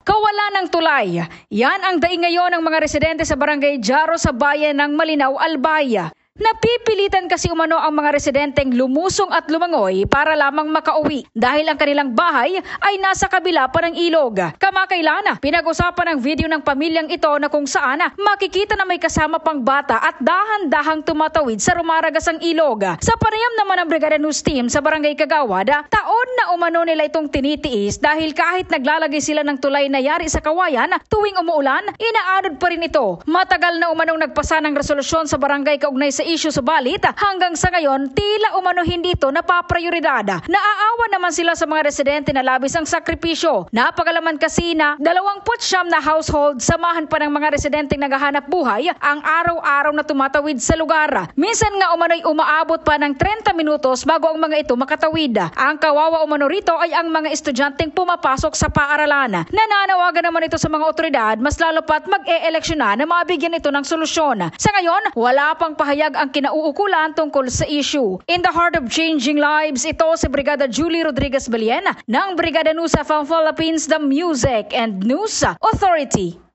Kawalan ng tulay. Yan ang daing ngayon ng mga residente sa barangay Jaro sa bayan ng Malinaw, Albay. Napipilitan kasi umano ang mga residenteng lumusong at lumangoy para lamang makauwi dahil ang kanilang bahay ay nasa kabila pa ng ilog. Kamakailan, pinag-usapan ng video ng pamilyang ito na kung saan makikita na may kasama pang bata at dahan-dahang tumatawid sa rumaragasang ilog. Sa panayam naman ng Brigada News Team sa barangay Kagawad, taon na umano nila itong tinitiis dahil kahit naglalagay sila ng tulay na yari sa kawayan, tuwing umuulan, inaanod pa rin ito. Matagal na umanong nagpasa ng resolusyon sa barangay kaugnay sa issue sa balit, hanggang sa ngayon tila umano hindi ito napaprioridad. Naaawa naman sila sa mga residente na labis ang sakripisyo. Napakalaman kasi na 29 na household samahan pa ng mga residenteng naghahanap buhay ang araw-araw na tumatawid sa lugar. Minsan nga umano'y umaabot pa ng 30 minutos bago ang mga ito makatawid. Ang kawawa umano rito ay ang mga estudyanteng pumapasok sa paaralan. Nananawagan naman ito sa mga otoridad mas lalo pat mag-e-eleksyon na mabigyan ito ng solusyon. Sa ngayon, wala pang pahayag ang kinauukulan tungkol sa issue. In the heart of changing lives, ito si Brigada Julie Rodriguez Baliena ng Brigada News FM Philippines, the Music and News Authority.